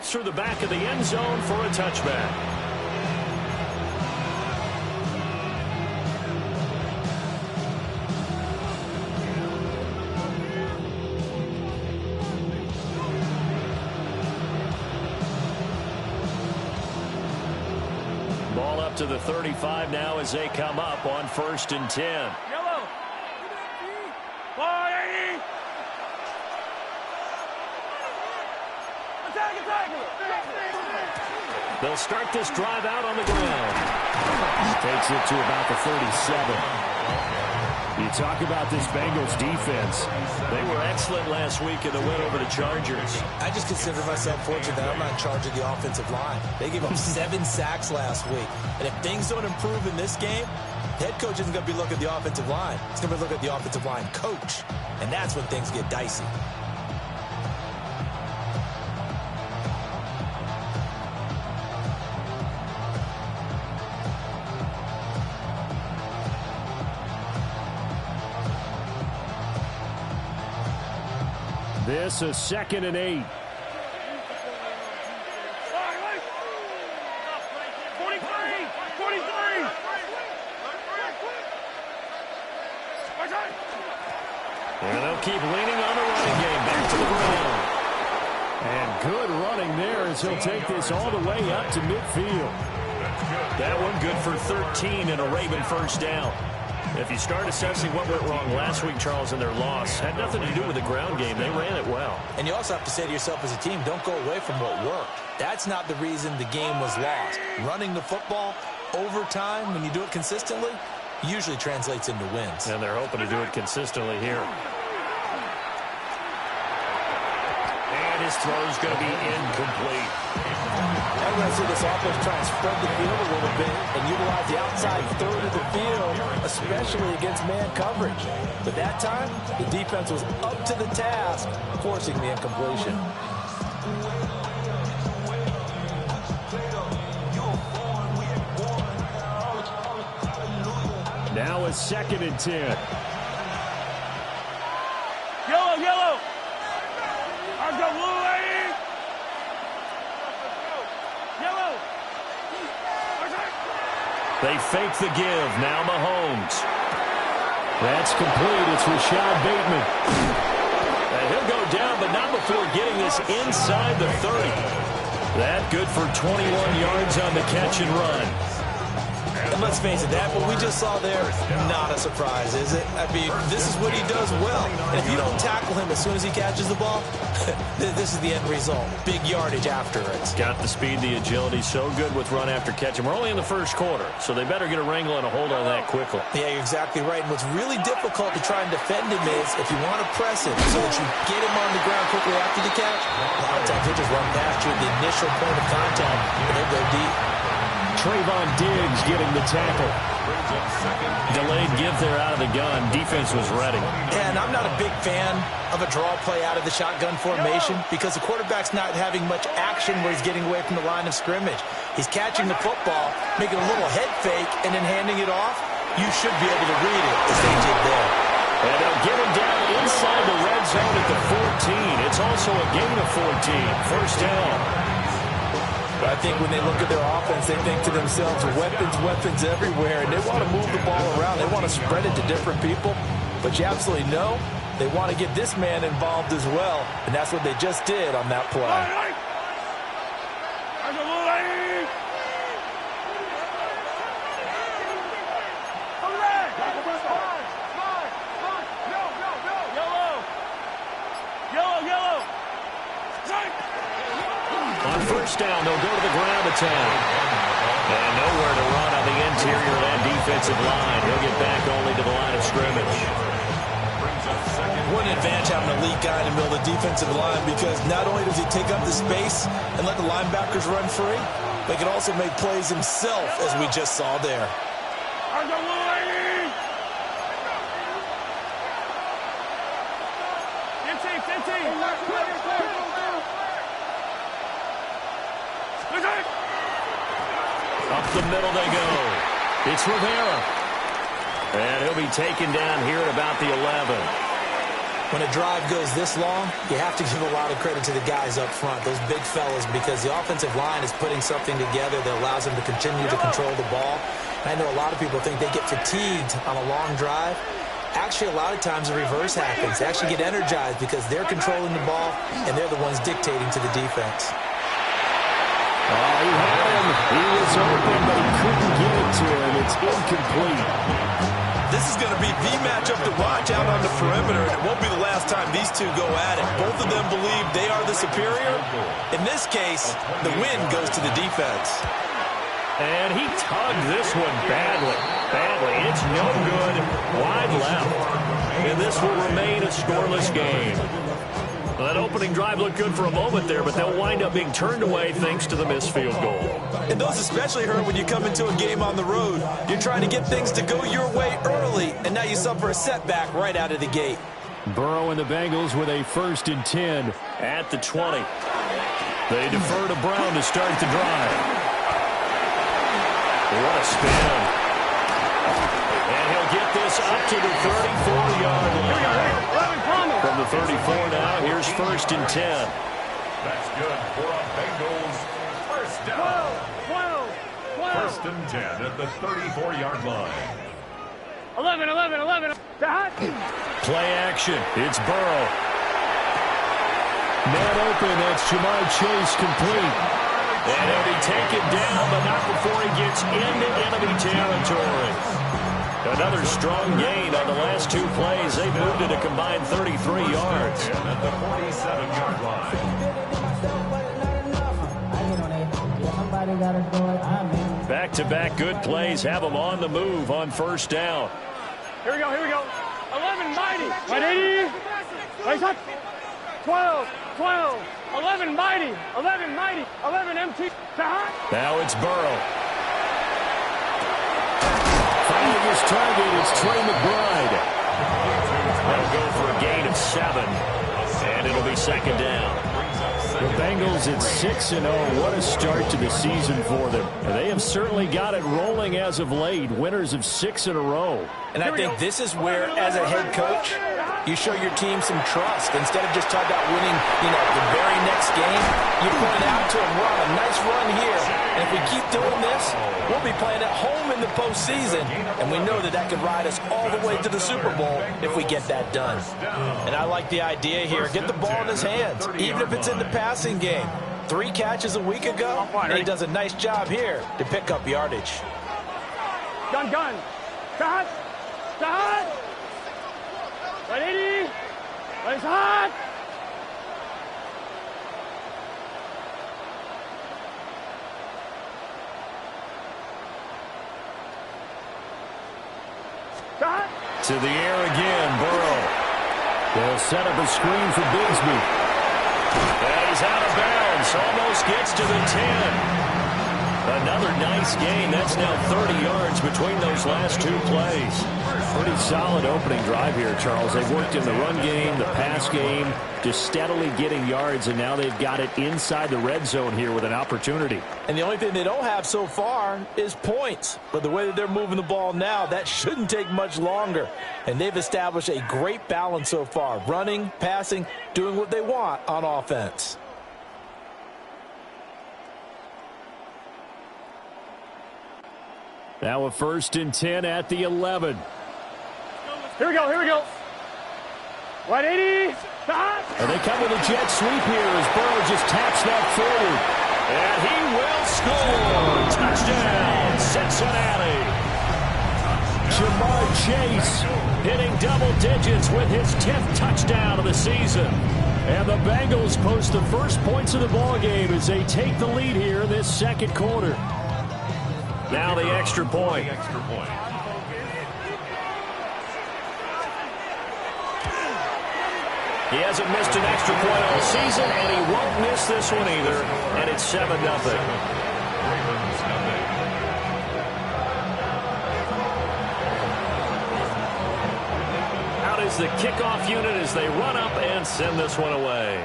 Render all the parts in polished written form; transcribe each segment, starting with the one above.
gets through the back of the end zone for a touchback. Ball up to the 35 now as they come up on 1st and 10. Yellow. They'll start this drive out on the ground. Takes it to about the 37. You talk about this Bengals defense. They were excellent last week in the win over the Chargers. I just consider myself fortunate that I'm not in charge of the offensive line. They gave up 7 sacks last week. And if things don't improve in this game, the head coach isn't going to be looking at the offensive line. He's going to be looking at the offensive line coach. And that's when things get dicey. This is 2nd and 8. And they'll keep leaning on the running game. Back to the ground. And good running there as he'll take this all the way up to midfield. That one good for 13 and a Raven first down. If you start assessing what went wrong last week, Charles, in their loss, had nothing to do with the ground game. They ran it well. And you also have to say to yourself as a team, don't go away from what worked. That's not the reason the game was lost. Running the football over time, when you do it consistently, usually translates into wins. And they're hoping to do it consistently here. And his throw's going to be incomplete. I'm going to see this offense try and spread the field a little bit and utilize the outside third of the field, especially against man coverage. But that time, the defense was up to the task, forcing the incompletion. Now it's 2nd and 10. Yellow, yellow. I've got blue. They fake the give. Now Mahomes. That's complete. It's Rashad Bateman. And he'll go down, but not before getting this inside the 30. That good for 21 yards on the catch and run. And let's face it, that what we just saw there, not a surprise, is it? I mean, this is what he does well. And if you don't tackle him as soon as he catches the ball, this is the end result. Big yardage after it. Got the speed, the agility, so good with run after catch. And we're only in the first quarter, so they better get a wrangle and a hold on that quickly. Yeah, you're exactly right. And what's really difficult to try and defend him is if you want to press him so that you get him on the ground quickly after the catch, a lot of times he'll just run past you at the initial point of contact, and he'll go deep. Trayvon Diggs getting the tackle. Delayed give there out of the gun. Defense was ready. And I'm not a big fan of a draw play out of the shotgun formation because the quarterback's not having much action where he's getting away from the line of scrimmage. He's catching the football, making a little head fake, and then handing it off. You should be able to read it as they did there. And they'll get him down inside the red zone at the 14. It's also a gain of 14. First down. But I think when they look at their offense, they think to themselves, weapons everywhere, and they want to move the ball around. They want to spread it to different people. But you absolutely know they want to get this man involved as well, and that's what they just did on that play. First down, they'll go to the ground attack. And nowhere to run on the interior of that defensive line. He'll get back only to the line of scrimmage. What an advantage having an elite guy in the middle of the defensive line because not only does he take up the space and let the linebackers run free, but he can also make plays himself, as we just saw there. Up the middle they go. It's Rivera. And he'll be taken down here at about the 11. When a drive goes this long, you have to give a lot of credit to the guys up front, those big fellas, because the offensive line is putting something together that allows them to continue to control the ball. I know a lot of people think they get fatigued on a long drive. Actually, a lot of times the reverse happens. They actually get energized because they're controlling the ball, and they're the ones dictating to the defense. Oh, he had him. He was open, but he couldn't get it to him. It's incomplete. This is going to be the matchup to watch out on the perimeter, and it won't be the last time these two go at it. Both of them believe they are the superior. In this case, the win goes to the defense. And he tugged this one badly. It's no good. Wide left. And this will remain a scoreless game. Well, that opening drive looked good for a moment there, but they'll wind up being turned away thanks to the missed field goal. And those especially hurt when you come into a game on the road. You're trying to get things to go your way early, and now you suffer a setback right out of the gate. Burrow and the Bengals with a 1st and 10 at the 20. They defer to Brown to start the drive. What a spin. And he'll get this up to the 34-yard line. From the 34 now, here's 1st and 10. That's good for a Bengals first down. 1st and 10 at the 34-yard line. 11. Play action. It's Burrow. Man open. That's Jamar Chase complete. And he'll be taken down, but not before he gets into enemy territory. Another strong gain on the last 2 plays. They've moved it a combined 33 yards. At the 47-yard line. Back-to-back good plays have them on the move on 1st down. Here we go. 11, mighty. 180. Raise up. 12. 11, mighty. 11, empty. Now it's Burrow. Finding his target, it's Trey McBride. They'll go for a gain of 7, and it'll be 2nd down. The Bengals at 6-0. What a start to the season for them. And they have certainly got it rolling as of late. Winners of 6 in a row. And I think this is where, as a head coach, you show your team some trust. Instead of just talking about winning, the very next game, you point out to them, we're on a nice run here. And if we keep doing this, we'll be playing at home in the postseason. And we know that could ride us all the way to the Super Bowl if we get that done. And I like the idea here. Get the ball in his hands, even if it's in the passing game. 3 catches a week ago, and he does a nice job here to pick up yardage. Gun. Start. 180. Raise hot. To the air again, Burrow. They'll set up a screen for Bigsby. And he's out of bounds. Almost gets to the 10. Another nice gain. That's now 30 yards between those last 2 plays. Pretty solid opening drive here, Charles. They've worked in the run game, the pass game, just steadily getting yards, and now they've got it inside the red zone here with an opportunity. And the only thing they don't have so far is points. But the way that they're moving the ball now, that shouldn't take much longer. And they've established a great balance so far. Running, passing, doing what they want on offense. Now a 1st and 10 at the 11. Here we go. 180. And they come with a jet sweep here as Burrow just taps that forward. And he will score. Touchdown, Cincinnati. Jamar Chase hitting double digits with his 10th touchdown of the season. And the Bengals post the first points of the ballgame as they take the lead here in this 2nd quarter. Now the extra point. He hasn't missed an extra point all season, and he won't miss this one either. And it's 7-0. Out is the kickoff unit as they run up and send this one away.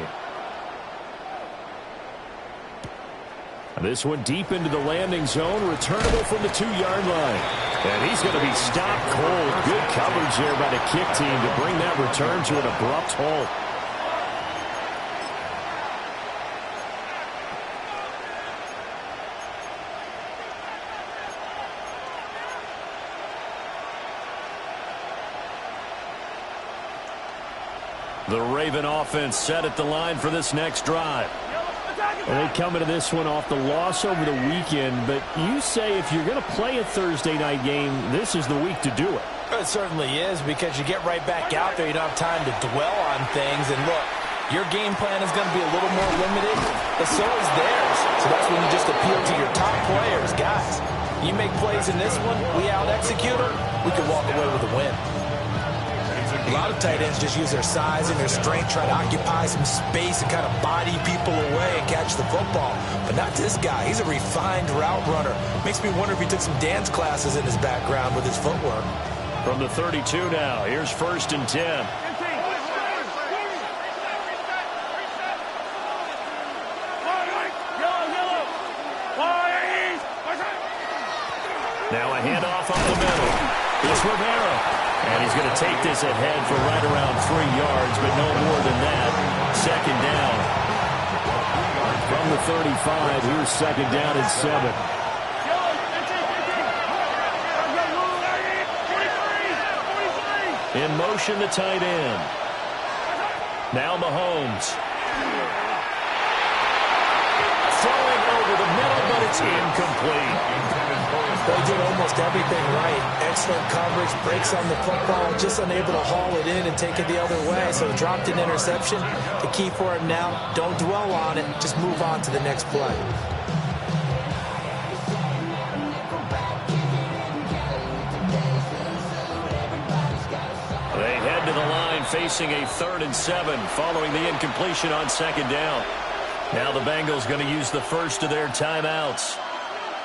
This one deep into the landing zone, returnable from the 2-yard line. And he's going to be stopped cold. Good coverage there by the kick team to bring that return to an abrupt halt. The Raven offense set at the line for this next drive. And they come into this one off the loss over the weekend, but you say if you're going to play a Thursday night game, this is the week to do it. It certainly is, because you get right back out there. You don't have time to dwell on things. And look, your game plan is going to be a little more limited, but so is theirs. So that's when you just appeal to your top players. Guys, you make plays in this one, we out-execute them, we can walk away with a win. A lot of tight ends just use their size and their strength, try to occupy some space and kind of body people away and catch the football. But not this guy. He's a refined route runner. Makes me wonder if he took some dance classes in his background with his footwork. From the 32 now, here's 1st and 10. Now a handoff up the middle. It's Rivera. And he's going to take this ahead for right around 3 yards, but no more than that. 2nd down. From the 35, here's 2nd down and 7. In motion, the tight end. Now Mahomes. Throwing over the middle, but it's incomplete. They did almost everything right. Excellent coverage, breaks on the football, just unable to haul it in and take it the other way. So dropped an interception. The key for him now, don't dwell on it. Just move on to the next play. They head to the line facing a 3rd and 7 following the incompletion on 2nd down. Now the Bengals going to use the first of their timeouts.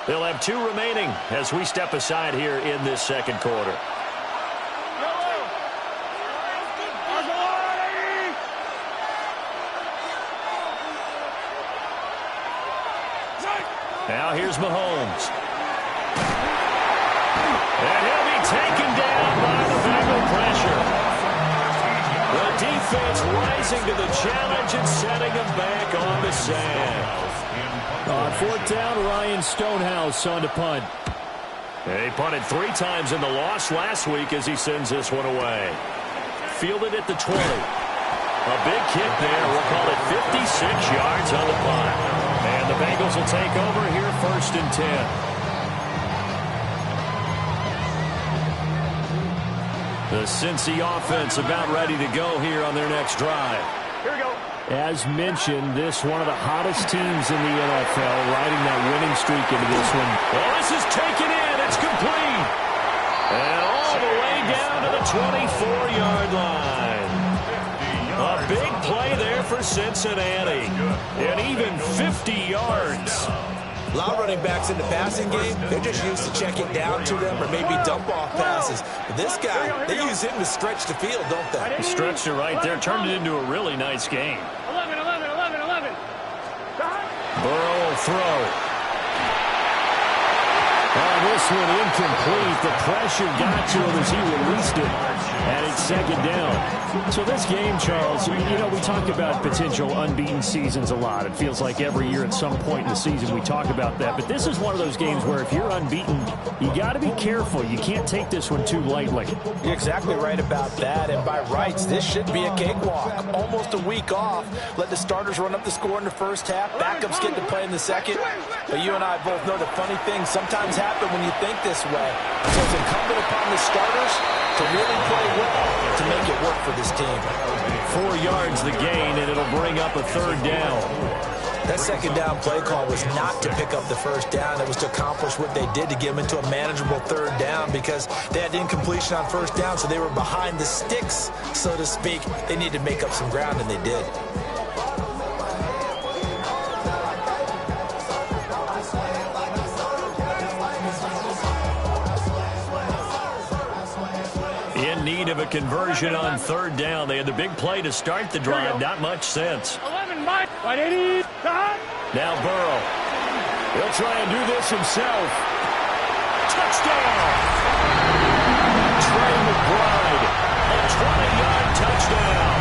They'll have 2 remaining as we step aside here in this 2nd quarter. Now here's Mahomes. And he'll be taken down by the Bengal pressure. The defense rising to the challenge and setting him back on the sand. On 4th down, Ryan Stonehouse on to punt. He punted 3 times in the loss last week as he sends this one away. Fielded at the 20. A big kick there. We'll call it 56 yards on the punt. And the Bengals will take over here 1st and 10. The Cincy offense about ready to go here on their next drive. Here we go. As mentioned, this one of the hottest teams in the NFL, riding that winning streak into this one. Well, this is taken in. It's complete. And all the way down to the 24-yard line. A big play there for Cincinnati. And even 50 yards. A lot of running backs in the passing game, they're just used to checking down to them or maybe dump-off passes. But this guy, they use him to stretch the field, don't they? He stretched it right there, turned it into a really nice game. 11. Burrow will throw. This one incomplete. The pressure got to him as he released it. And it's 2nd down. So this game, Charles, you know, we talk about potential unbeaten seasons a lot. It feels like every year at some point in the season we talk about that. But this is one of those games where if you're unbeaten, you got to be careful. You can't take this one too lightly. You're exactly right about that. And by rights, this should be a cakewalk. Almost a week off. Let the starters run up the score in the first half. Backups get to play in the second. But you and I both know the funny things sometimes happen when you think this way. So it's incumbent upon the starters to really play well to make it work for this team. 4 yards the gain, and it'll bring up a 3rd down. That 2nd down play call was not to pick up the 1st down. It was to accomplish what they did to get them into a manageable 3rd down because they had incompletion on 1st down, so they were behind the sticks, so to speak. They needed to make up some ground, and they did. In need of a conversion on 3rd down. They had the big play to start the drive. Not much sense. 11, Mike. 180. Now Burrow. He'll try and do this himself. Touchdown! Trey McBride, a 20-yard touchdown.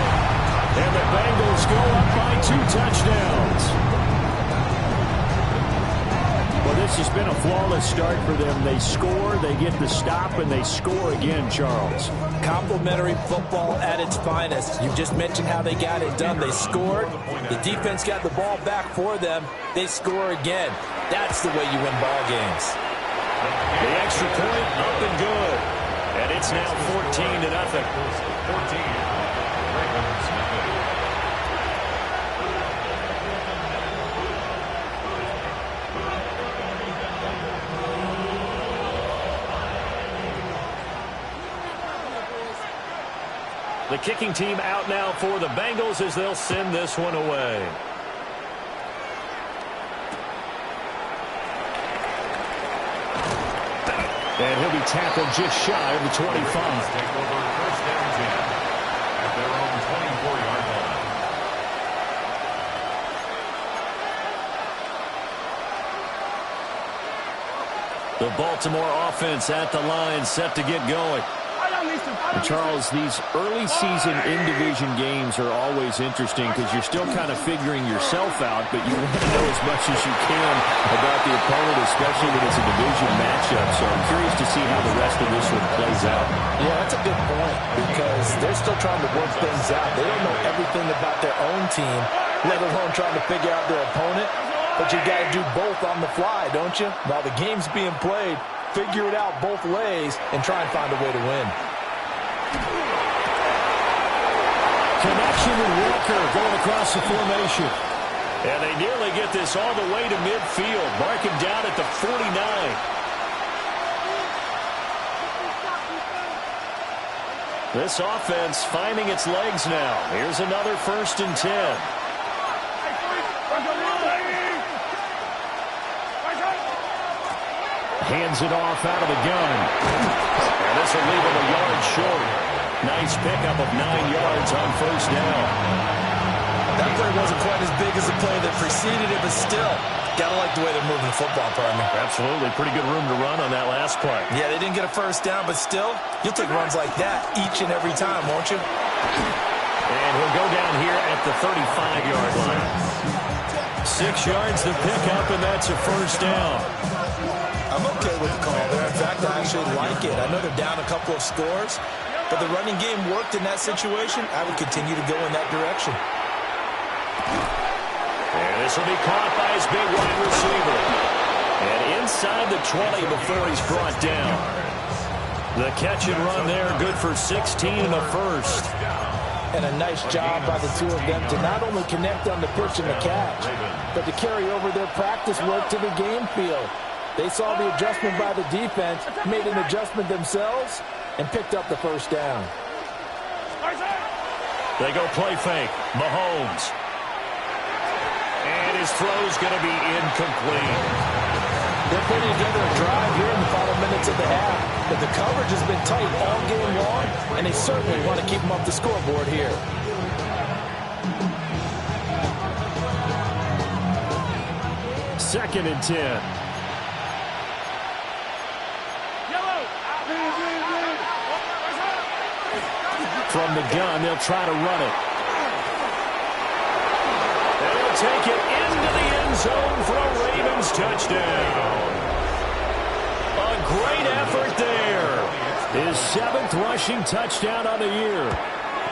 And the Bengals go up by 2 touchdowns. Well, this has been a flawless start for them. They score, they get the stop, and they score again, Charles. Complimentary football at its finest. You just mentioned how they got it done. They scored. The defense got the ball back for them. They score again. That's the way you win ball games. The extra point up and good. And it's now 14-0. 14. Ravens. The kicking team out now for the Bengals as they'll send this one away. And he'll be tackled just shy of the 25. Take over first down 10 at their own 24-yard line. The Baltimore offense at the line, set to get going. Charles, these early season in-division games are always interesting because you're still kind of figuring yourself out, but you want to know as much as you can about the opponent, especially when it's a division matchup. So I'm curious to see how the rest of this one plays out. Yeah, that's a good point because they're still trying to work things out. They don't know everything about their own team, let alone trying to figure out their opponent. But you got to do both on the fly, don't you? While the game's being played, figure it out both ways and try and find a way to win. Connection with Walker going across the formation. And they nearly get this all the way to midfield. Mark him down at the 49. This offense finding its legs now. Here's another 1st and 10. Hands it off out of the gun. And this will leave him a yard short. Nice pickup of 9 yards on 1st down. That play wasn't quite as big as the play that preceded it, but still, gotta like the way they're moving the football, partner. Absolutely. Pretty good room to run on that last play. Yeah, they didn't get a 1st down, but still, you'll take runs like that each and every time, won't you? And he'll go down here at the 35-yard line. 6 yards to pick up, and that's a 1st down. I'm okay with the call there. In fact, I actually like it. I know they're down a couple of scores, but the running game worked in that situation. I would continue to go in that direction. And this will be caught by his big wide receiver. And inside the 20 before he's brought down. The catch and run there, good for 16 and a 1st. And a nice job by the two of them to not only connect on the pitch and the catch, but to carry over their practice work to the game field. They saw the adjustment by the defense, made an adjustment themselves, and picked up the 1st down. They go play fake. Mahomes. And his throw's going to be incomplete. They're putting together a drive here in the final minutes of the half, but the coverage has been tight all game long, and they certainly want to keep them off the scoreboard here. Second and 10. From the gun, they'll try to run it. And he'll take it into the end zone for a Ravens touchdown. A great effort there. His 7th rushing touchdown on the year.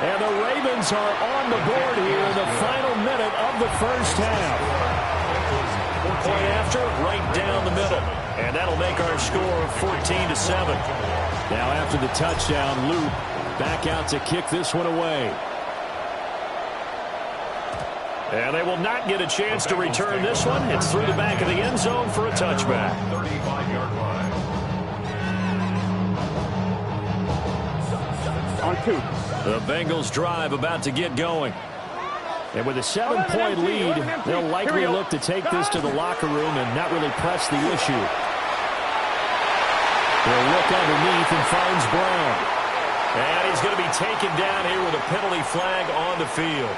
And the Ravens are on the board here in the final minute of the 1st half. Point after, right down the middle. And that'll make our score 14-7. Now after the touchdown, Luke back out to kick this one away. And they will not get a chance to return this one. It's through the back of the end zone for a touchback. 35-yard line. On 2. The Bengals drive about to get going. And with a 7-point lead, they'll likely look to take this to the locker room and not really press the issue. They'll look underneath and finds Brown. And he's going to be taken down here with a penalty flag on the field.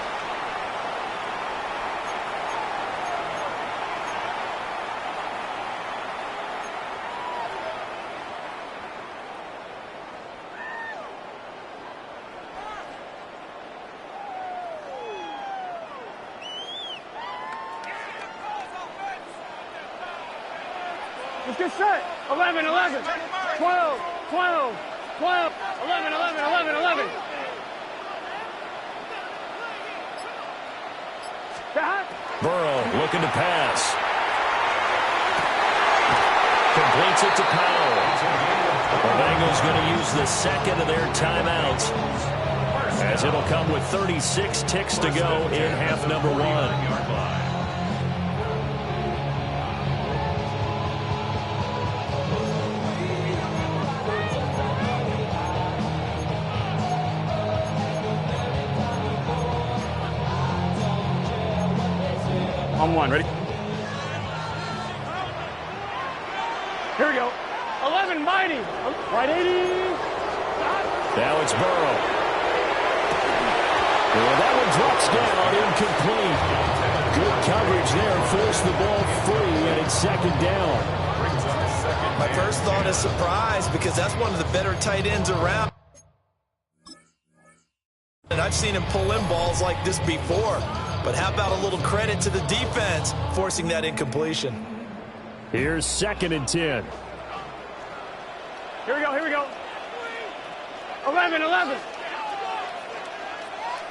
Let's get set. 11, 11. 12, 12, 12. 11, 11, 11, 11. Burrow looking to pass. Completes it to Powell. The Bengals going to use the second of their timeouts, as it'll come with 36 ticks to go in half number 1. On one, ready? Here we go. 11, mighty. Right 80. Now it's Burrow. Well, that one drops down, incomplete. Good coverage there, forced the ball free, and it's second down. My first thought is surprise, because that's one of the better tight ends around. And I've seen him pull in balls like this before. But how about a little credit to the defense forcing that incompletion? Here's 2nd and 10. Here we go, here we go. 11, 11.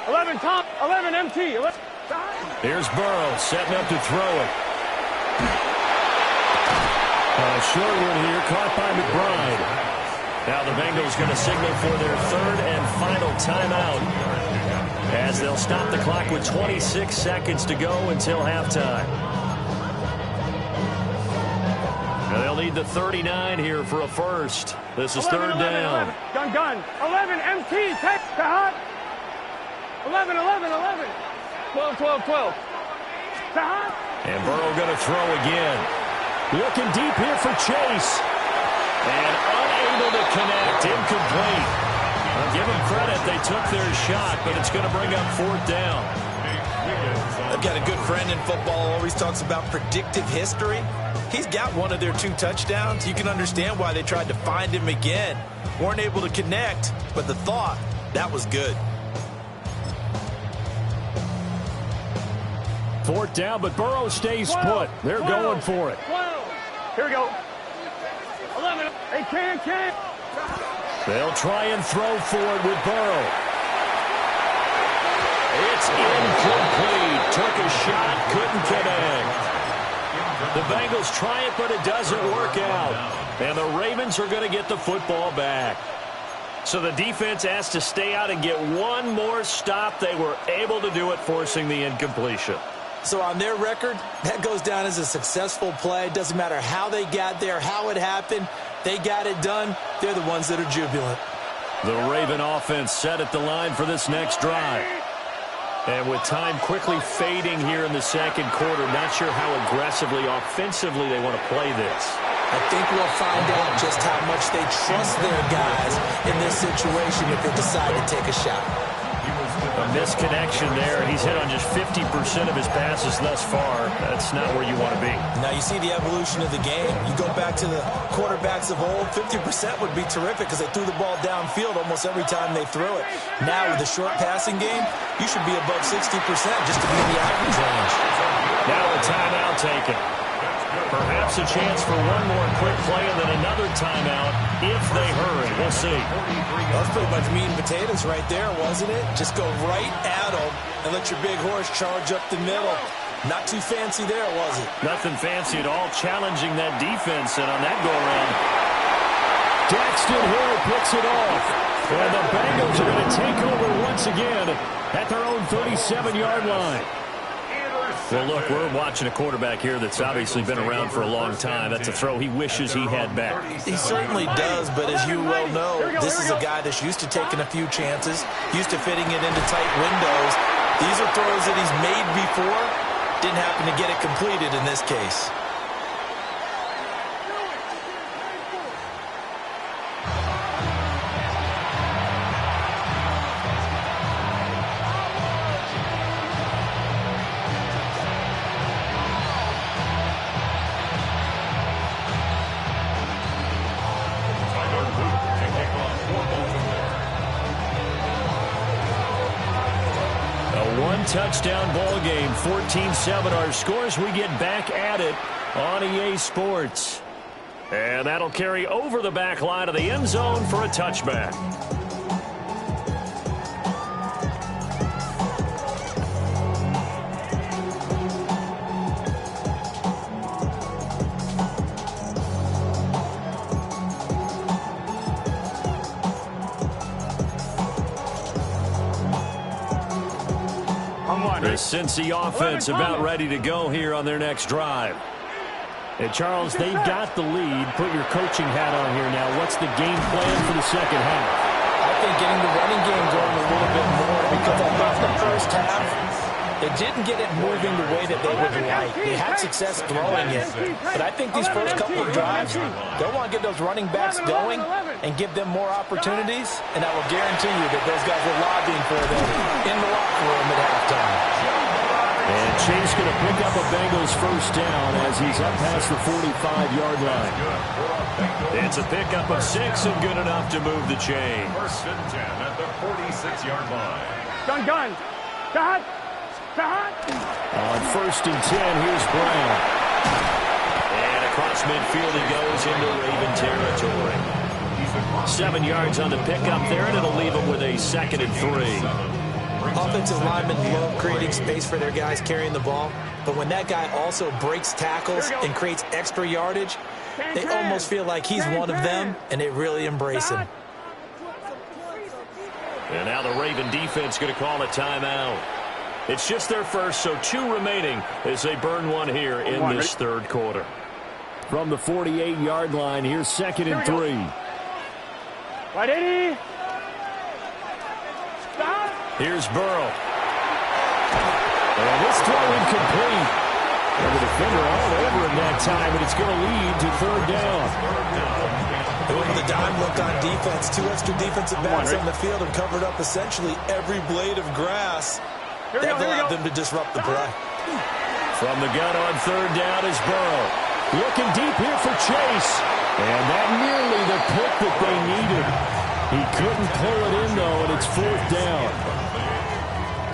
11, top. 11, MT. 11. Here's Burrow setting up to throw it. A short one here, caught by McBride. Now the Bengals going to signal for their 3rd and final timeout, as they'll stop the clock with 26 seconds to go until halftime. Now they'll need the 39 here for a first. This is 11, 3rd 11, down. 11. Gun. 11, MT. Take the hot. 11, 11, 11. 12, 12, 12. The hot. And Burrow going to throw again. Looking deep here for Chase. And unable to connect. Incomplete. Well, give them credit. They took their shot, but it's going to bring up 4th down. I've got a good friend in football, always talks about predictive history. He's got one of their 2 touchdowns. You can understand why they tried to find him again. Weren't able to connect, but the thought, that was good. 4th down, but Burrow stays 12, put. They're 12, going for it. 12. Here we go. 11. They can't. They'll try and throw for it with Burrow. It's incomplete. Took a shot, couldn't connect. The Bengals try it, but it doesn't work out. And the Ravens are going to get the football back. So the defense has to stay out and get one more stop. They were able to do it, forcing the incompletion. So on their record, that goes down as a successful play. Doesn't matter how they got there, how it happened. They got it done. They're the ones that are jubilant. The Raven offense set at the line for this next drive. And with time quickly fading here in the second quarter, not sure how aggressively, offensively they want to play this. I think we'll find out just how much they trust their guys in this situation if they decide to take a shot. A misconnection there. He's hit on just 50% of his passes thus far. That's not where you want to be. Now you see the evolution of the game. You go back to the quarterbacks of old, 50% would be terrific because they threw the ball downfield almost every time they threw it. Now with the short passing game, you should be above 60% just to be in the average range. Now a timeout taken. Perhaps a chance for one more quick play and then another timeout if they hurry. We'll see. That was pretty much meat and potatoes right there, wasn't it? Just go right at them and let your big horse charge up the middle. Not too fancy there, was it? Nothing fancy at all, challenging that defense, and on that go-around, Daxton Hill picks it off. And the Bengals are going to take over once again at their own 37-yard line. Well, look, we're watching a quarterback here that's obviously been around for a long time. That's a throw he wishes he had back. He certainly does, but as you well know, this is a guy that's used to taking a few chances, used to fitting it into tight windows. These are throws that he's made before. Didn't happen to get it completed in this case. Touchdown ball game, 14-7 our scores. We get back at it on EA Sports. And that'll carry over the back line of the end zone for a touchback. The Cincy offense about ready to go here on their next drive. And Charles, they've got the lead. Put your coaching hat on here now. What's the game plan for the second half? I think getting the running game going a little bit more, because I thought the first half, they didn't get it moving the way that they would like. They had success throwing it. But I think these first couple of drives, they'll want to get those running backs going and give them more opportunities. And I will guarantee you that those guys are lobbying for them in the locker room at halftime. And Chase going to pick up a Bengals first down as he's up past the 45-yard line. It's a pickup of 6 and good enough to move the chain. First and 10 at the 46-yard line. Gun. Cut. On first and 10, here's Brown. And across midfield he goes into Raven territory. 7 yards on the pickup there, and it'll leave him with a 2nd and 3. Offensive linemen love creating space for their guys carrying the ball, but when that guy also breaks tackles and creates extra yardage, they almost feel like he's one of them, and they really embrace him. And now the Raven defense going to call a timeout. It's just their first, so 2 remaining as they burn one here in this third quarter. From the 48-yard line, here's 2nd and 3. Right, 80. Here's Burrow. And this throw incomplete. And the defender all over him that time, and it's going to lead to 3rd down. And with the dime look on defense, 2 extra defensive backs on the field and covered up essentially every blade of grass. That allowed them to disrupt the play. From the gun on 3rd down is Burrow. Looking deep here for Chase. And that nearly the pick that they needed. He couldn't pull it in, though, and it's 4th down.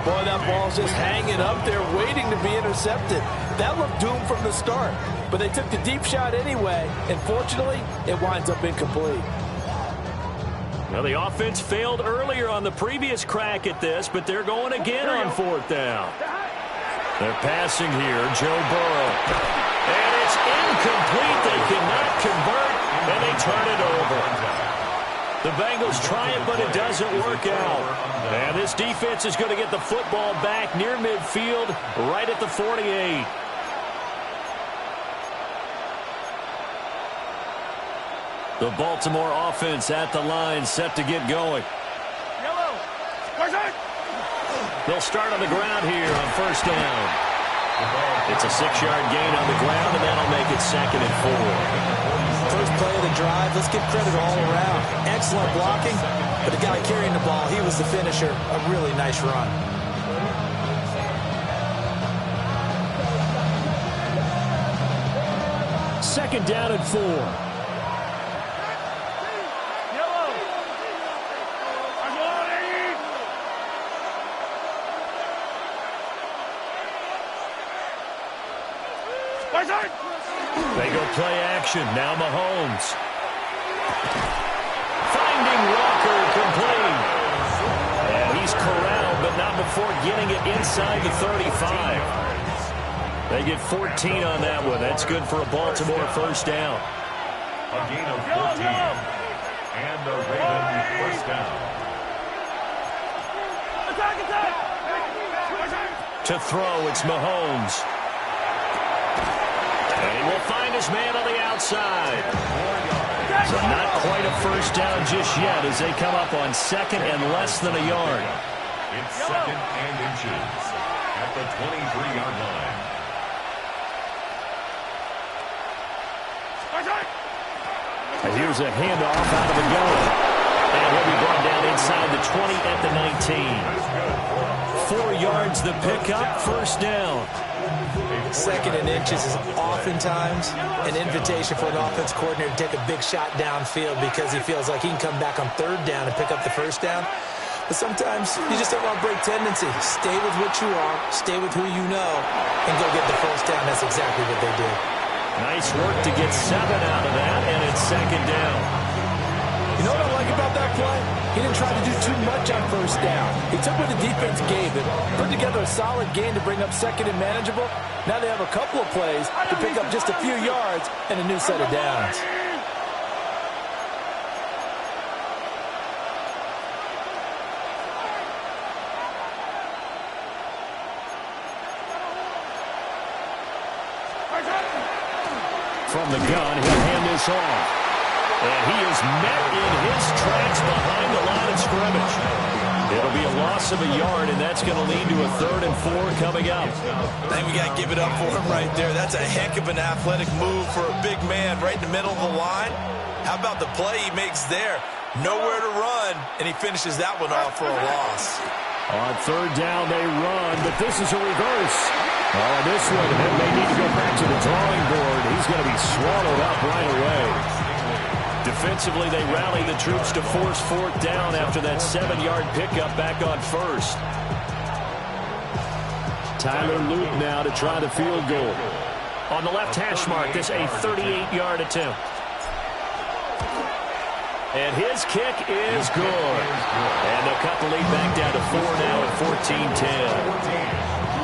Boy, that ball's just hanging up there waiting to be intercepted. That looked doomed from the start, but they took the deep shot anyway, and fortunately, it winds up incomplete. Well, the offense failed earlier on the previous crack at this, but they're going again on 4th down. They're passing here, Joe Burrow. And it's incomplete. They cannot convert, and they turn it over. The Bengals try it, but it doesn't work out. And this defense is going to get the football back near midfield, right at the 48. The Baltimore offense at the line, set to get going. They'll start on the ground here on 1st down. It's a 6-yard gain on the ground, and that'll make it 2nd and 4. First play of the drive, let's give credit all around. Excellent blocking, but the guy carrying the ball, he was the finisher. A really nice run. Second down and 4. They go play action. Now Mahomes. Finding Walker complete. And he's corralled, but not before getting it inside the 35. They get 14 on that one. That's good for a Baltimore first down. A gain of 14. And the Ravens first down. To throw, it's Mahomes. And he will find his man on the outside. So not quite a first down just yet as they come up on 2nd and less than a yard. It's 2nd and inches at the 23-yard line. And here's a handoff out of the gun. And he'll be brought down inside the 20 at the 19. 4 yards the pickup, first down. 2nd and inches is oftentimes an invitation for an offense coordinator to take a big shot downfield because he feels like he can come back on 3rd down and pick up the first down. But sometimes you just don't want to break tendency. Stay with what you are, stay with who you know, and go get the first down. That's exactly what they did. Nice work to get 7 out of that, and it's second down. You know what I like about that play? He didn't try to do too much on first down. He took what the defense gave him, put together a solid game to bring up second and manageable. Now they have a couple of plays to pick up just a few yards and a new set of downs. From the gun, he'll hand this off. And he is met in his tracks behind the line of scrimmage. It'll be a loss of a yard, and that's going to lead to a 3rd and 4 coming up. I think we got to give it up for him right there. That's a heck of an athletic move for a big man right in the middle of the line. How about the play he makes there? Nowhere to run, and he finishes that one off for a loss. On 3rd down, they run, but this is a reverse. Oh, this one, they may need to go back to the drawing board. He's going to be swallowed up right away. Defensively, they rally the troops to force 4th down after that 7-yard pickup back on 1st. Tyler Luke now to try the field goal. On the left hash mark, this a 38-yard attempt. And his kick is good. And they'll cut the lead back down to 4 now at 14-10.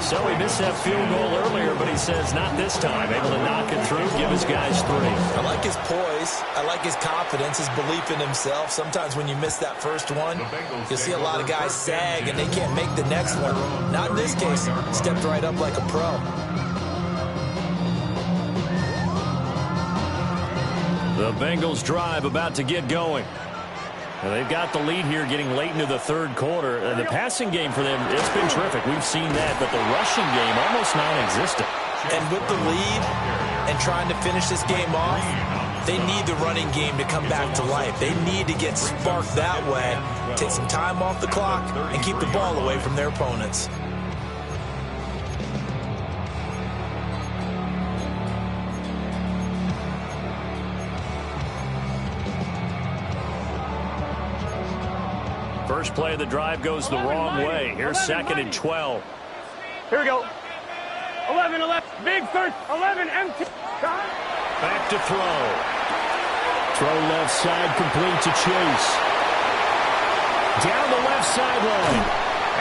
So he missed that field goal earlier, but he says not this time. Able to knock it through, give his guys 3. I like his poise. I like his confidence, his belief in himself. Sometimes when you miss that first one, you'll see a lot of guys sag and they can't make the next one. Not in this case. Stepped right up like a pro. The Bengals drive about to get going. Well, they've got the lead here getting late into the 3rd quarter. The passing game for them, it's been terrific. We've seen that, but the rushing game almost non-existent. And with the lead and trying to finish this game off, they need the running game to come back to life. They need to get sparked that way, take some time off the clock, and keep the ball away from their opponents. First play of the drive goes the wrong way. Here's 2nd and 12. Here we go. 11, big 3rd, 11, empty. Back to throw. Throw left side, complete to Chase. Down the left sideline.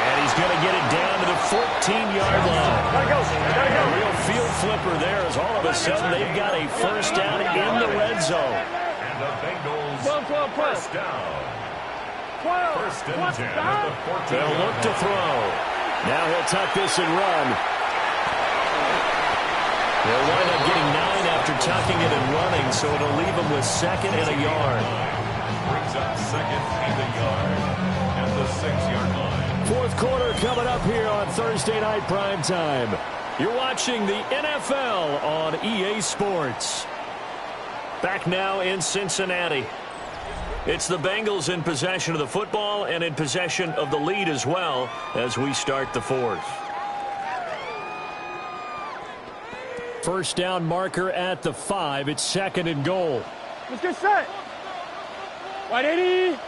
And he's going to get it down to the 14-yard line. Gotta go. A real field flipper there as all of a sudden they've got a first down in the red zone. And the Bengals 12. first down. 12. First and 10 at the 14. They'll look to throw. Now he'll tuck this and run. They'll wind up getting 9 after tucking it and running, so it'll leave them with 2nd and a yard. Brings up 2nd and a yard at the 6-yard line. 4th quarter coming up here on Thursday Night Primetime. You're watching the NFL on EA Sports. Back now in Cincinnati. It's the Bengals in possession of the football and in possession of the lead as well as we start the 4th. First down marker at the 5. It's 2nd and goal. Let's get set. 180.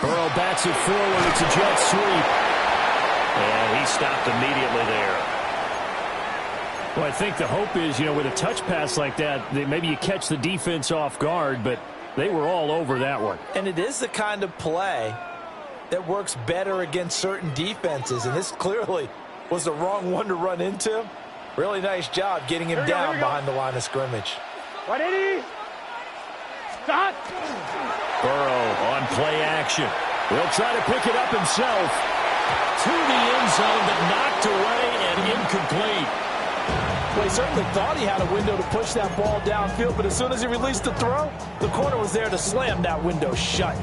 Burrow bats it forward. It's a jet sweep. And he stopped immediately there. Well, I think the hope is, with a touch pass like that, maybe you catch the defense off guard, but they were all over that one. And it is the kind of play that works better against certain defenses, and this clearly was the wrong one to run into. Really nice job getting him down behind the line of scrimmage. 180. Stop. Burrow on play action. He'll try to pick it up himself. To the end zone, but knocked away and incomplete. Well, he certainly thought he had a window to push that ball downfield, but as soon as he released the throw, the corner was there to slam that window shut.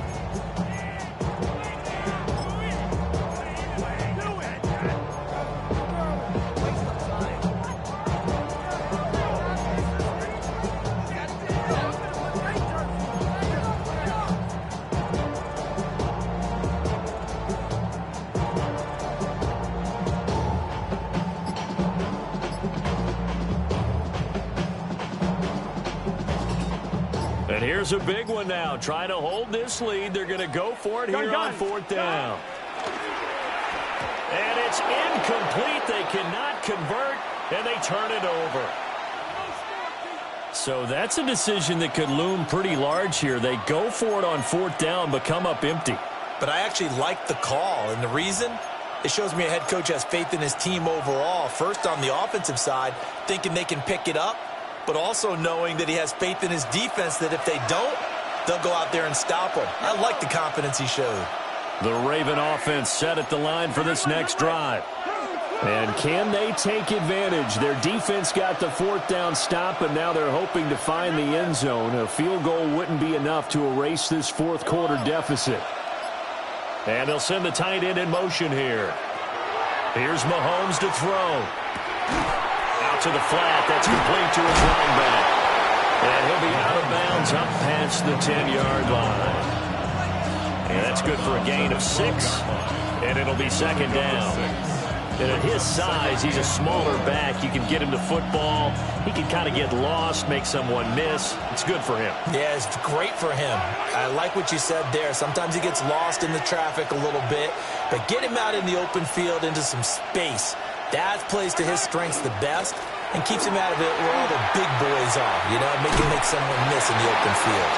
And here's a big one now. Trying to hold this lead. They're going to go for it here on 4th down. And it's incomplete. They cannot convert, and they turn it over. So that's a decision that could loom pretty large here. They go for it on 4th down, but come up empty. But I actually like the call, and the reason? It shows me a head coach has faith in his team overall. First, on the offensive side, thinking they can pick it up, but also knowing that he has faith in his defense that if they don't, they'll go out there and stop them. I like the confidence he showed. The Raven offense set at the line for this next drive. And can they take advantage? Their defense got the 4th down stop, and now they're hoping to find the end zone. A field goal wouldn't be enough to erase this 4th quarter deficit. And they'll send the tight end in motion here. Here's Mahomes to throw. Out to the flat. That's complete to his running back. And he'll be out of bounds up past the 10-yard line. And that's good for a gain of 6. And it'll be 2nd down. And at his size, he's a smaller back. You can get him to football. He can kind of get lost, make someone miss. It's good for him. Yeah, it's great for him. I like what you said there. Sometimes he gets lost in the traffic a little bit. But get him out in the open field into some space. That plays to his strengths the best and keeps him out of it where all the big boys are. You know, make someone miss in the open field.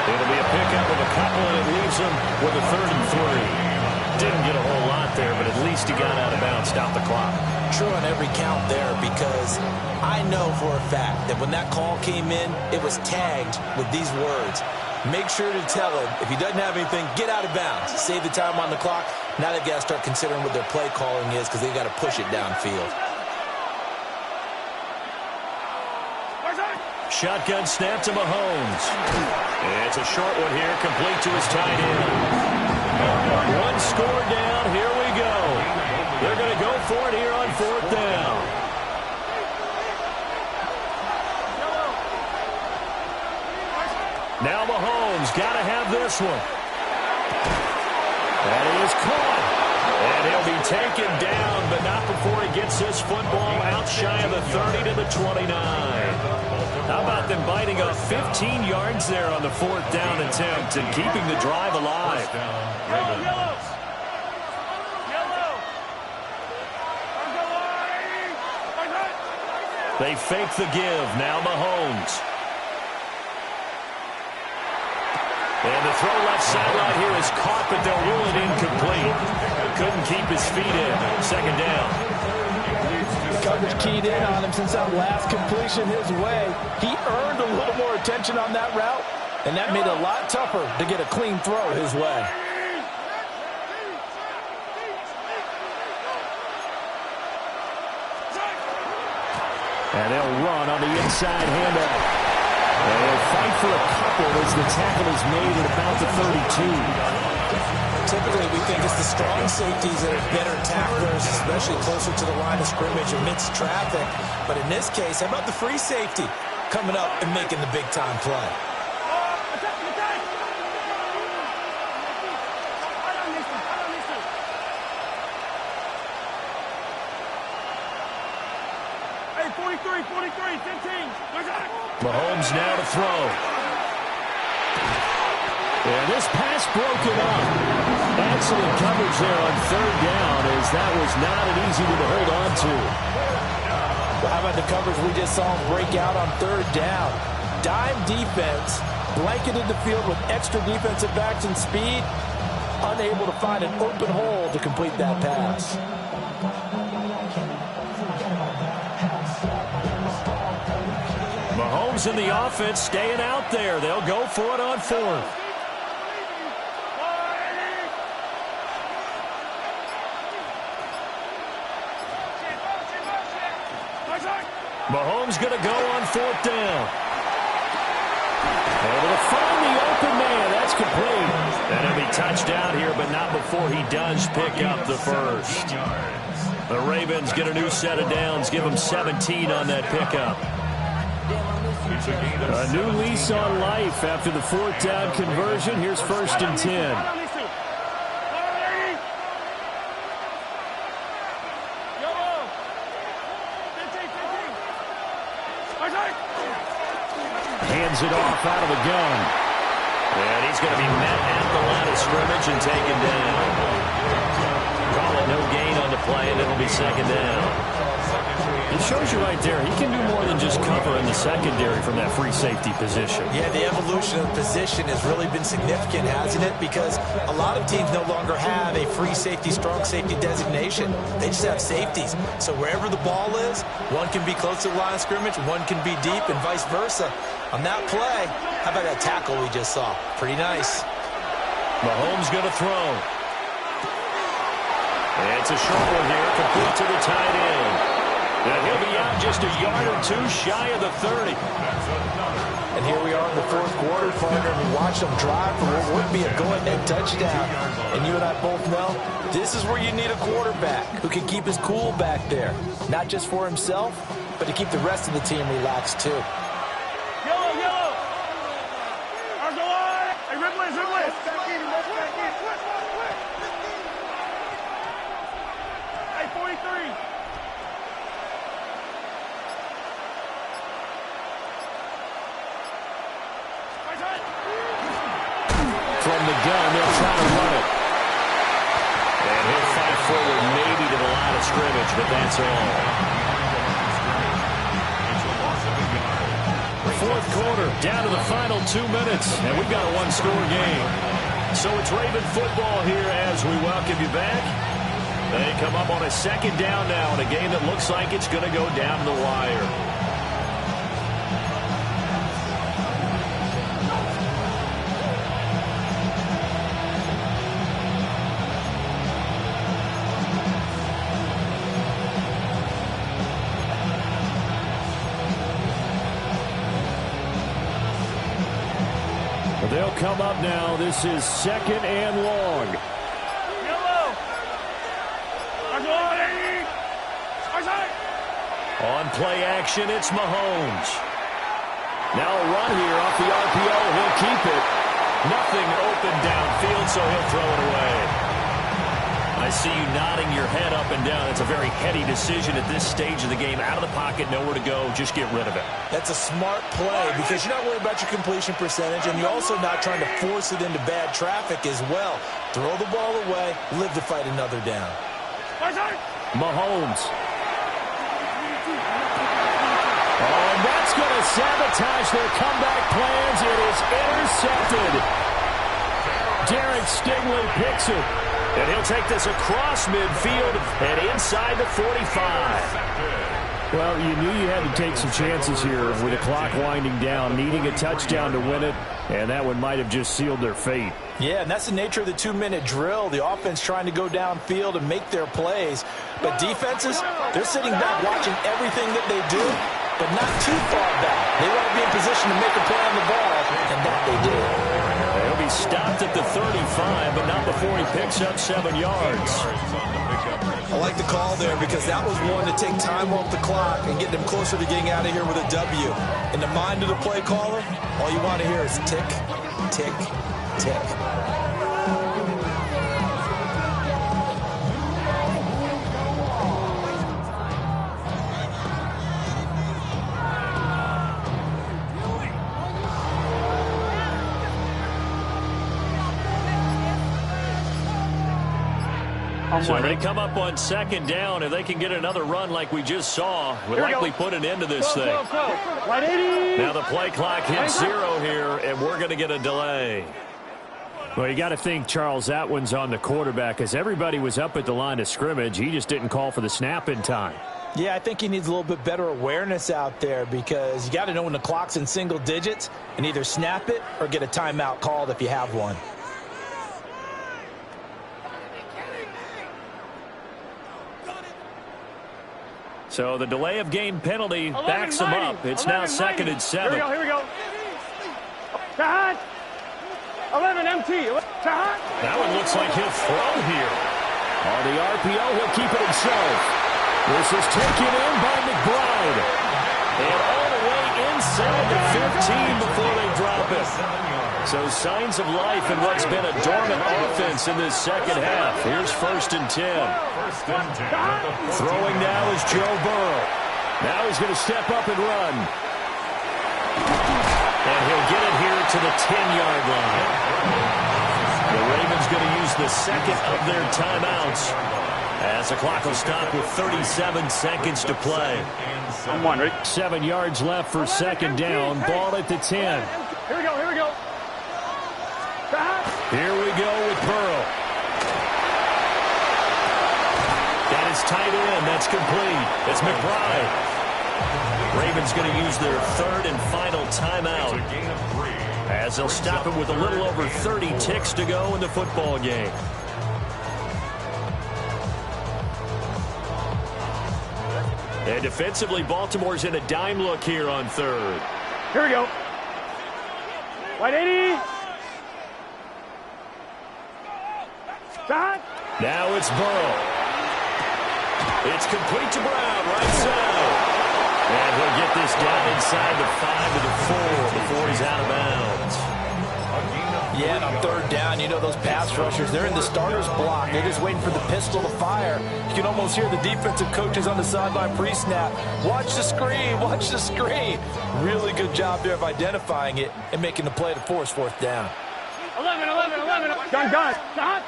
It'll be a pickup of a couple, and it leaves him with a 3rd and 3. Didn't get a whole lot there, but at least he got out of bounds, stopped the clock. True on every count there, because I know for a fact that when that call came in, it was tagged with these words. Make sure to tell him, if he doesn't have anything, get out of bounds. Save the time on the clock. Now they've got to start considering what their play calling is because they've got to push it downfield. Shotgun snap to Mahomes. It's a short one here, complete to his tight end. One score down, here we go. They're going to go for it here on 4th down. Now Mahomes got to have this one. And he is caught. And he'll be taken down, but not before he gets this football out shy of the 30 to the 29. How about them biting off 15 yards there on the 4th down attempt and keeping the drive alive? They fake the give. Now Mahomes. And the throw left sideline here is caught, but they'll rule it incomplete. Couldn't keep his feet in. 2nd down. Coverage keyed in on him since that last completion his way. He earned a little more attention on that route, and that made it a lot tougher to get a clean throw his way. And they'll run on the inside handoff. And they'll fight for a couple as the tackle is made at about the 32. Typically, we think it's the strong safeties that are better tacklers, especially closer to the line of scrimmage amidst traffic. But in this case, how about the free safety coming up and making the big-time play? Hey, 43, 15. Mahomes now to throw. And this pass broken up. Excellent coverage there on 3rd down, as that was not an easy one to hold on to. Well, how about the coverage we just saw him break out on 3rd down? Dime defense, blanketed the field with extra defensive backs and speed, unable to find an open hole to complete that pass. Mahomes in the offense staying out there. They'll go for it on 4th. Mahomes going to go on 4th down. Able to find the open man. That's complete. And he'll be touchdown here, but not before he does pick up the first. The Ravens get a new set of downs. Give them 17 on that pickup. A new lease on life after the 4th down conversion. Here's 1st and 10. Hands it off out of the gun. And he's going to be met at the line of scrimmage and taken down. Call it no gain on the play, and it'll be 2nd down. It shows you right there, he can do more than just cover in the secondary from that free safety position. Yeah, the evolution of the position has really been significant, hasn't it? Because a lot of teams no longer have a free safety, strong safety designation. They just have safeties. So wherever the ball is, one can be close to the line of scrimmage, one can be deep, and vice versa. On that play, how about that tackle we just saw? Pretty nice. Mahomes going to throw. And it's a short one here, complete to the tight end. And he'll be out just a yard or two shy of the 30. And here we are in the fourth quarter, partner, and we watch them drive for what would be a go-ahead touchdown. And you and I both know this is where you need a quarterback who can keep his cool back there, not just for himself, but to keep the rest of the team relaxed too. Yellow, yellow. Arms alive. Hey, Ripley's. Back in. Hey, 43. From the gun, they'll try to run it. And he'll fight forward maybe to the line of scrimmage, but that's all. Fourth quarter, down to the final 2 minutes, and we've got a one-score game. So it's Raven football here as we welcome you back. They come up on a second down now in a game that looks like it's going to go down to the wire. They'll come up now. This is second and long. Yellow. On play action, it's Mahomes. Now a run here off the RPO. He'll keep it. Nothing open downfield, so he'll throw it away. I see you nodding your head up and down. It's a very heady decision at this stage of the game. Out of the pocket, nowhere to go. Just get rid of it. That's a smart play because you're not worried about your completion percentage, and you're also not trying to force it into bad traffic as well. Throw the ball away, live to fight another down. Mahomes. Oh, and that's going to sabotage their comeback plans. It is intercepted. Derek Stingley picks it. And he'll take this across midfield and inside the 45. Well, you knew you had to take some chances here with the clock winding down, needing a touchdown to win it, and that one might have just sealed their fate. Yeah, and that's the nature of the 2-minute drill. The offense trying to go downfield and make their plays. But defenses, they're sitting back watching everything that they do, but not too far back. They want to be in position to make a play on the ball, and that they did. He'll be stopped at the 35, but not before he picks up 7 yards. I like the call there because that was one to take time off the clock and get them closer to getting out of here with a W. In the mind of the play caller, all you want to hear is tick, tick, tick. So they come up on second down. If they can get another run like we just saw, would likely put an end to this thing. Now the play clock hits 0 here, and we're going to get a delay. Well, you got to think, Charles, that one's on the quarterback as everybody was up at the line of scrimmage. He just didn't call for the snap in time. Yeah, I think he needs a little bit better awareness out there because you got to know when the clock's in single digits and either snap it or get a timeout called if you have one. So the delay of game penalty backs him up. It's now 2nd and 7. Here we go. Tahan. 11 MT. Tahan. That one looks like he'll throw here. On the RPO, he'll keep it himself. This is taken in by McBride. And all the way inside the 15 before they drop it. So signs of life in what's been a dormant offense in this second half. Here's 1st and 10. Throwing now is Joe Burrow. Now he's going to step up and run. And he'll get it here to the 10-yard line. The Ravens going to use the second of their timeouts As the clock will stop with 37 seconds to play. I'm one, ready? 7 yards left for second down. Ball at the 10. Here we go, here we go. Here we go with Burrow. That is tight end. That's complete. It's McBride. Ravens going to use their third and final timeout, as they'll stop it with a little over 30 ticks to go in the football game. And defensively, Baltimore's in a dime look here on third. Here we go. White 80. Shot. Now it's Burrow. It's complete to Brown, right side. And he'll get this down inside the 5 to the 4 before he's out of bounds. Yeah, and on third down, you know those pass rushers, they're in the starter's block. They're just waiting for the pistol to fire. You can almost hear the defensive coaches on the sideline pre-snap. Watch the screen, watch the screen. Really good job there of identifying it and making the play to force fourth down. 11. Gun. Shot.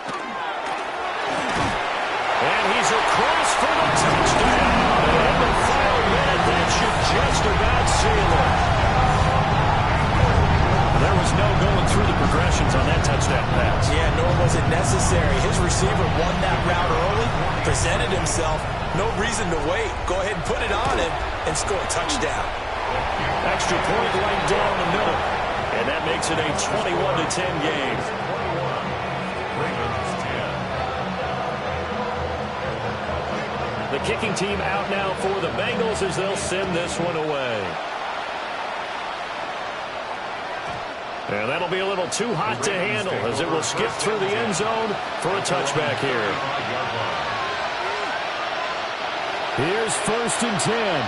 And he's across for the touchdown. In the final minute, that should just about seal it. There was no going through the progressions on that touchdown pass. Yeah, nor was it necessary. His receiver won that route early, presented himself. No reason to wait. Go ahead and put it on him and score a touchdown. Extra point right down the middle. And that makes it a 21-10 game. The kicking team out now for the Bengals as they'll send this one away. And that'll be a little too hot to handle as it will skip through the end zone for a touchback here. Here's 1st and 10.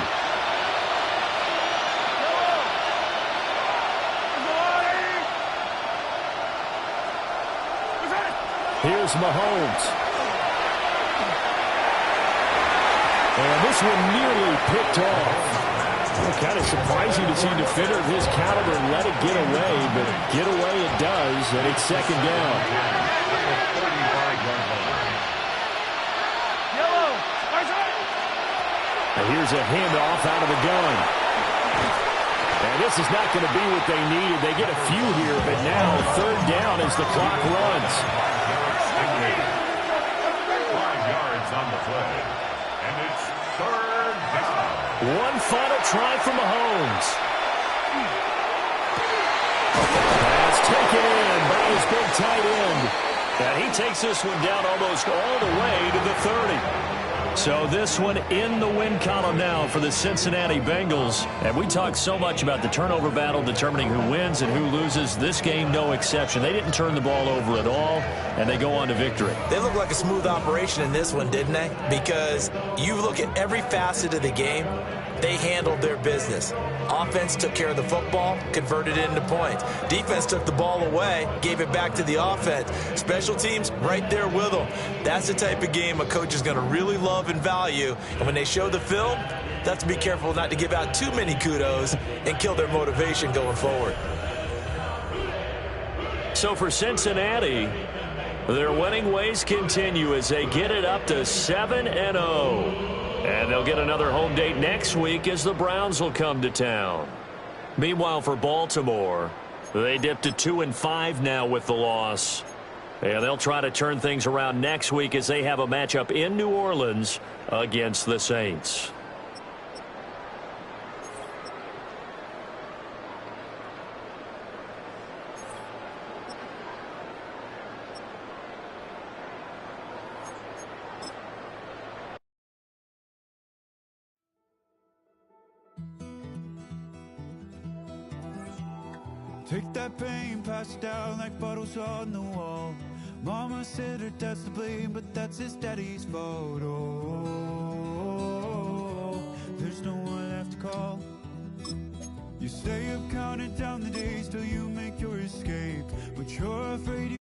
Here's Mahomes. And this one nearly picked off. Kind of surprising to see a defender of his caliber and let it get away, but get away it does, and it's second down. And here's a handoff out of the gun. And this is not going to be what they needed. They get a few here, but now third down as the clock runs. 5 yards on the play. And it's third down. One final try for Mahomes. That's taken in by his big tight end. And he takes this one down almost all the way to the 30. So this one in the win column now for the Cincinnati Bengals. And we talk so much about the turnover battle determining who wins and who loses. This game, no exception. They didn't turn the ball over at all, and they go on to victory. They look like a smooth operation in this one, didn't they? Because you look at every facet of the game, they handled their business. Offense took care of the football, converted it into points. Defense took the ball away, gave it back to the offense. Special teams, right there with them. That's the type of game a coach is going to really love and value. And when they show the film, they have to be careful not to give out too many kudos and kill their motivation going forward. So for Cincinnati, their winning ways continue as they get it up to 7-0. And they'll get another home date next week as the Browns will come to town. Meanwhile, for Baltimore, they dipped to 2-5 now with the loss. And they'll try to turn things around next week as they have a matchup in New Orleans against the Saints. Take that pain, pass it down like bottles on the wall. Mama said her dad's to blame, but that's his daddy's fault. Oh, there's no one left to call. You stay up counting down the days till you make your escape, but you're afraid you